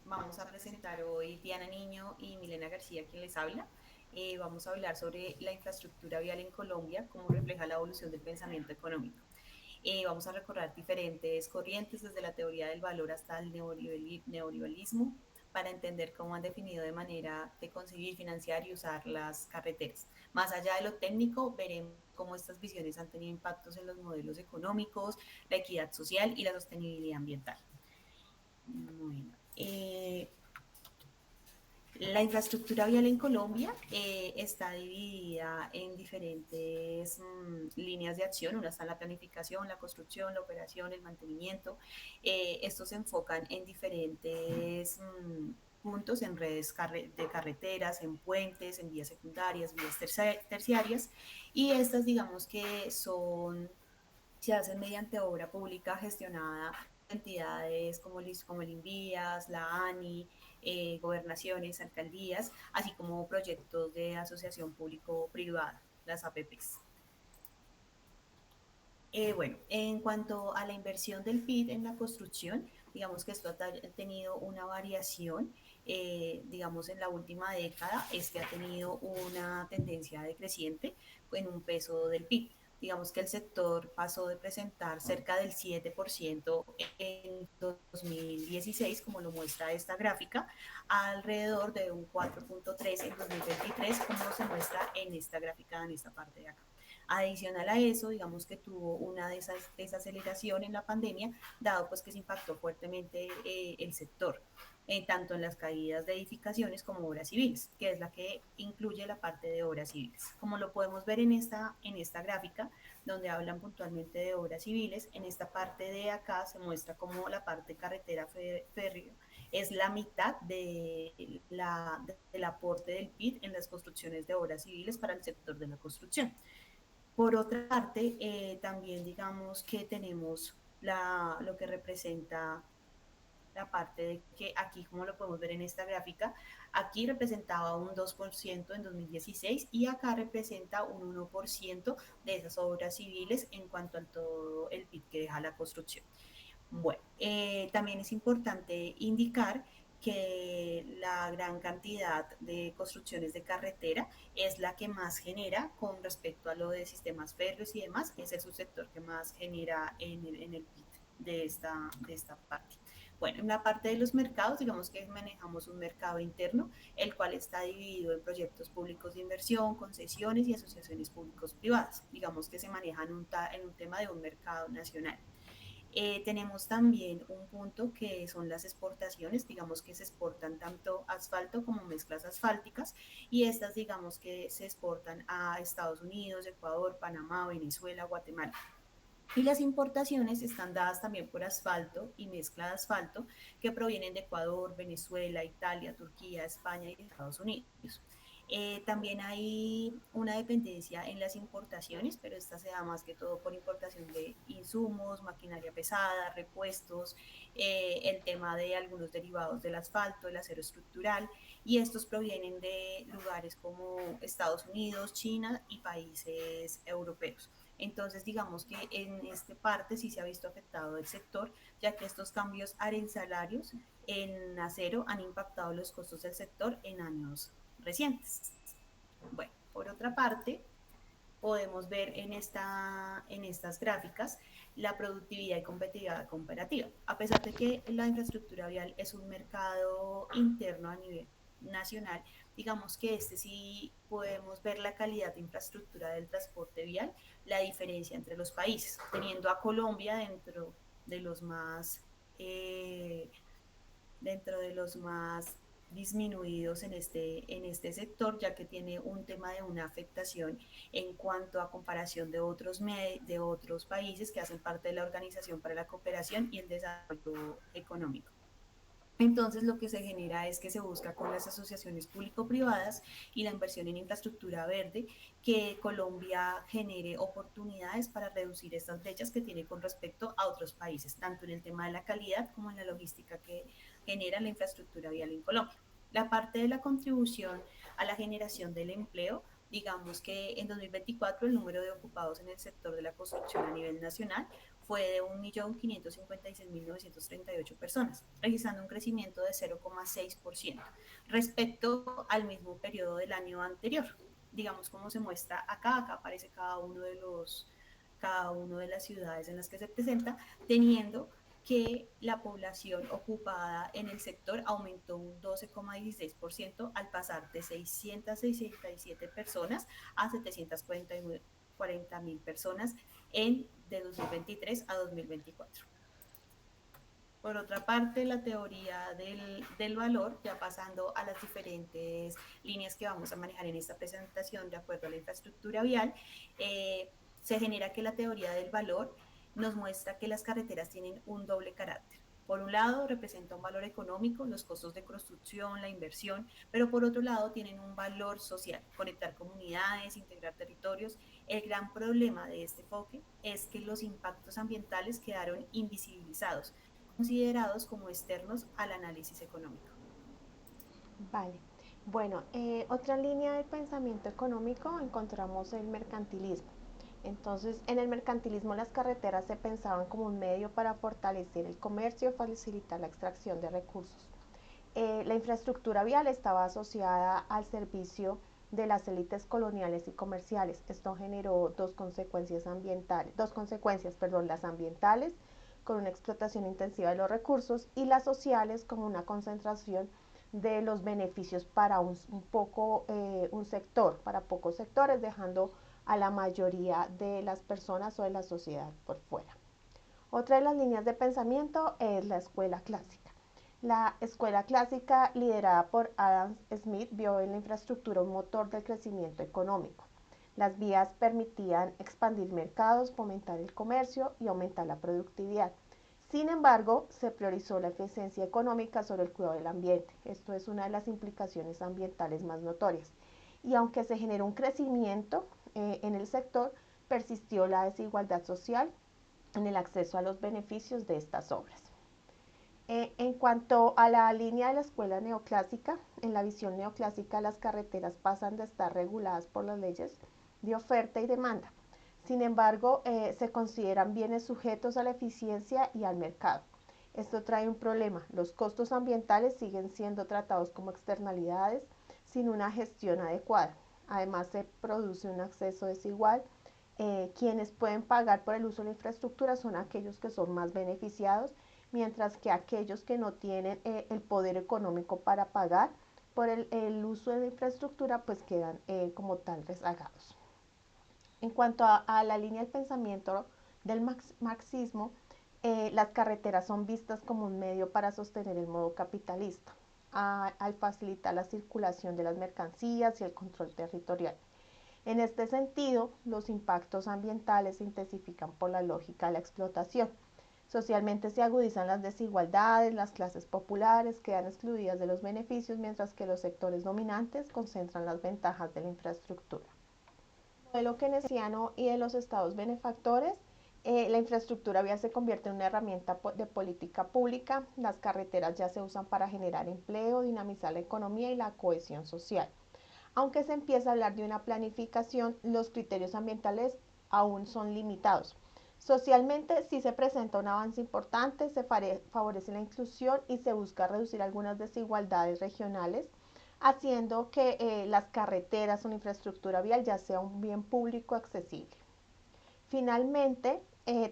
Vamos a presentar hoy Diana Niño y Milena García, quien les habla. Vamos a hablar sobre la infraestructura vial en Colombia, cómo refleja la evolución del pensamiento económico. Vamos a recorrer diferentes corrientes, desde la teoría del valor hasta el neoliberalismo, para entender cómo han definido de manera de concebir, financiar y usar las carreteras. Más allá de lo técnico, veremos cómo estas visiones han tenido impactos en los modelos económicos, la equidad social y la sostenibilidad ambiental. Bueno, la infraestructura vial en Colombia está dividida en diferentes líneas de acción. Una está en la planificación, la construcción, la operación, el mantenimiento. Estos se enfocan en diferentes puntos, en redes de carreteras, en puentes, en vías secundarias, vías terciarias. Y estas, digamos que se hacen mediante obra pública gestionada entidades como el INVIAS, la ANI, gobernaciones, alcaldías, así como proyectos de asociación público-privada, las APPs. Bueno, en cuanto a la inversión del PIB en la construcción, digamos que esto ha tenido una variación, digamos en la última década, este ha tenido una tendencia decreciente en un peso del PIB. Digamos que el sector pasó de presentar cerca del 7% en 2016, como lo muestra esta gráfica, a alrededor de un 4.3 en 2023, como se muestra en esta gráfica, en esta parte de acá. Adicional a eso, digamos que tuvo una desaceleración en la pandemia, dado pues que se impactó fuertemente el sector, tanto en las caídas de edificaciones como obras civiles, que es la que incluye la parte de obras civiles. Como lo podemos ver en esta gráfica, donde hablan puntualmente de obras civiles, en esta parte de acá se muestra como la parte carretera férrea es la mitad del aporte del PIB en las construcciones de obras civiles para el sector de la construcción. Por otra parte, también digamos que tenemos lo que representa la parte de que aquí, como lo podemos ver en esta gráfica, aquí representaba un 2% en 2016 y acá representa un 1% de esas obras civiles en cuanto al todo el PIB que deja la construcción. Bueno, también es importante indicar que la gran cantidad de construcciones de carretera es la que más genera con respecto a lo de sistemas férreos y demás. Ese es el sector que más genera en el PIB de esta parte. Bueno, en la parte de los mercados, digamos que manejamos un mercado interno, el cual está dividido en proyectos públicos de inversión, concesiones y asociaciones públicos privadas. Digamos que se manejan en un tema de un mercado nacional. Tenemos también un punto que son las exportaciones, digamos que se exportan tanto asfalto como mezclas asfálticas y estas digamos que se exportan a Estados Unidos, Ecuador, Panamá, Venezuela, Guatemala. Y las importaciones están dadas también por asfalto y mezcla de asfalto que provienen de Ecuador, Venezuela, Italia, Turquía, España y Estados Unidos. También hay una dependencia en las importaciones, pero esta se da más que todo por importación de insumos, maquinaria pesada, repuestos, el tema de algunos derivados del asfalto, el acero estructural, y estos provienen de lugares como Estados Unidos, China y países europeos. Entonces, digamos que en esta parte sí se ha visto afectado el sector, ya que estos cambios arancelarios en acero han impactado los costos del sector en años recientes. Bueno, por otra parte, podemos ver en estas gráficas la productividad y competitividad comparativa. A pesar de que la infraestructura vial es un mercado interno a nivel nacional, digamos que este sí podemos ver la calidad de infraestructura del transporte vial, la diferencia entre los países, teniendo a Colombia de los más eh, dentro de los más disminuidos en este sector, ya que tiene un tema de una afectación en cuanto a comparación de otros países que hacen parte de la Organización para la Cooperación y el Desarrollo Económico. Entonces lo que se genera es que se busca con las asociaciones público-privadas y la inversión en infraestructura verde que Colombia genere oportunidades para reducir estas brechas que tiene con respecto a otros países, tanto en el tema de la calidad como en la logística que genera la infraestructura vial en Colombia. La parte de la contribución a la generación del empleo, digamos que en 2024 el número de ocupados en el sector de la construcción a nivel nacional fue de 1.556.938 personas, registrando un crecimiento de 0,6% respecto al mismo periodo del año anterior. Digamos como se muestra acá aparece cada uno de las ciudades en las que se presenta, teniendo que la población ocupada en el sector aumentó un 12,16% al pasar de 667 personas a 740.000 personas de 2023 a 2024. Por otra parte, la teoría del valor, ya pasando a las diferentes líneas que vamos a manejar en esta presentación de acuerdo a la infraestructura vial, se genera que la teoría del valor nos muestra que las carreteras tienen un doble carácter. Por un lado, representa un valor económico, los costos de construcción, la inversión, pero por otro lado tienen un valor social, conectar comunidades, integrar territorios. El gran problema de este enfoque es que los impactos ambientales quedaron invisibilizados, considerados como externos al análisis económico. Vale. Bueno, otra línea del pensamiento económico encontramos el mercantilismo. Entonces, en el mercantilismo las carreteras se pensaban como un medio para fortalecer el comercio y facilitar la extracción de recursos. La infraestructura vial estaba asociada al servicio de las élites coloniales y comerciales. Esto generó dos consecuencias, perdón, las ambientales, con una explotación intensiva de los recursos, y las sociales, como una concentración de los beneficios para un sector, para pocos sectores, dejando a la mayoría de las personas o de la sociedad por fuera. Otra de las líneas de pensamiento es la escuela clásica. La escuela clásica, liderada por Adam Smith, vio en la infraestructura un motor del crecimiento económico. Las vías permitían expandir mercados, fomentar el comercio y aumentar la productividad. Sin embargo, se priorizó la eficiencia económica sobre el cuidado del ambiente. Esto es una de las implicaciones ambientales más notorias. Y aunque se generó un crecimiento en el sector, persistió la desigualdad social en el acceso a los beneficios de estas obras. En cuanto a la línea de la escuela neoclásica, en la visión neoclásica las carreteras pasan de estar reguladas por las leyes de oferta y demanda. Sin embargo, se consideran bienes sujetos a la eficiencia y al mercado. Esto trae un problema. Los costos ambientales siguen siendo tratados como externalidades sin una gestión adecuada. Además, se produce un acceso desigual. Quienes pueden pagar por el uso de la infraestructura son aquellos que son más beneficiados, mientras que aquellos que no tienen el poder económico para pagar por el uso de la infraestructura pues quedan como tal rezagados. En cuanto a la línea del pensamiento del marxismo, las carreteras son vistas como un medio para sostener el modo capitalista, al facilitar la circulación de las mercancías y el control territorial. En este sentido, los impactos ambientales se intensifican por la lógica de la explotación. Socialmente se agudizan las desigualdades, las clases populares quedan excluidas de los beneficios, mientras que los sectores dominantes concentran las ventajas de la infraestructura. El modelo keynesiano y de los estados benefactores, la infraestructura vial se convierte en una herramienta de política pública. Las carreteras ya se usan para generar empleo, dinamizar la economía y la cohesión social. Aunque se empieza a hablar de una planificación, los criterios ambientales aún son limitados. Socialmente sí se presenta un avance importante, se favorece la inclusión y se busca reducir algunas desigualdades regionales, haciendo que las carreteras o la infraestructura vial ya sea un bien público accesible. Finalmente,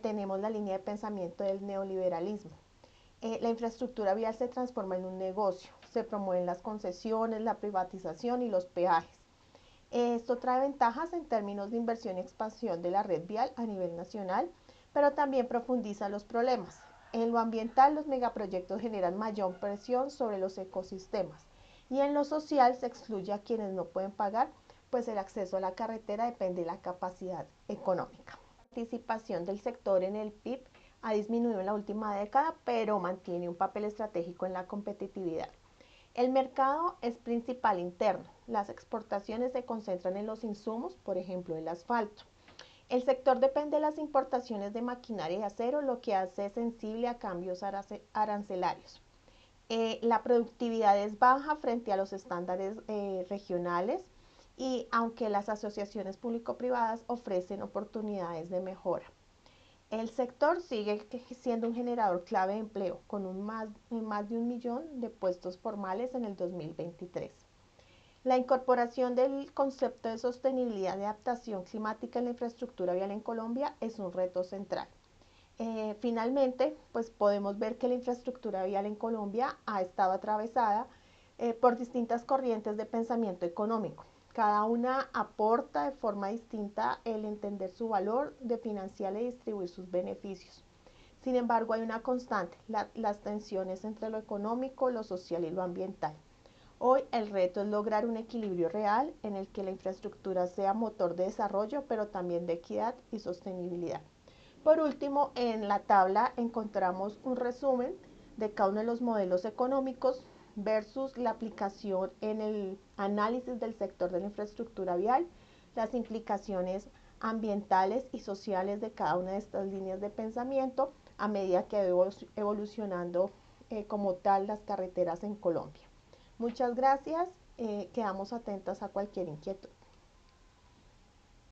tenemos la línea de pensamiento del neoliberalismo. La infraestructura vial se transforma en un negocio, se promueven las concesiones, la privatización y los peajes. Esto trae ventajas en términos de inversión y expansión de la red vial a nivel nacional, pero también profundiza los problemas. En lo ambiental, los megaproyectos generan mayor presión sobre los ecosistemas, y en lo social se excluye a quienes no pueden pagar, pues el acceso a la carretera depende de la capacidad económica. La participación del sector en el PIB ha disminuido en la última década, pero mantiene un papel estratégico en la competitividad. El mercado es principal interno. Las exportaciones se concentran en los insumos, por ejemplo, el asfalto. El sector depende de las importaciones de maquinaria y acero, lo que hace sensible a cambios arancelarios. La productividad es baja frente a los estándares regionales, y aunque las asociaciones público-privadas ofrecen oportunidades de mejora. El sector sigue siendo un generador clave de empleo, con más de 1 millón de puestos formales en el 2023. La incorporación del concepto de sostenibilidad y adaptación climática en la infraestructura vial en Colombia es un reto central. Finalmente, pues podemos ver que la infraestructura vial en Colombia ha estado atravesada por distintas corrientes de pensamiento económico. Cada una aporta de forma distinta el entender su valor, de financiar y distribuir sus beneficios. Sin embargo, hay una constante, las tensiones entre lo económico, lo social y lo ambiental. Hoy el reto es lograr un equilibrio real en el que la infraestructura sea motor de desarrollo, pero también de equidad y sostenibilidad. Por último, en la tabla encontramos un resumen de cada uno de los modelos económicos versus la aplicación en el análisis del sector de la infraestructura vial, las implicaciones ambientales y sociales de cada una de estas líneas de pensamiento a medida que va evolucionando como tal las carreteras en Colombia. Muchas gracias, quedamos atentas a cualquier inquietud.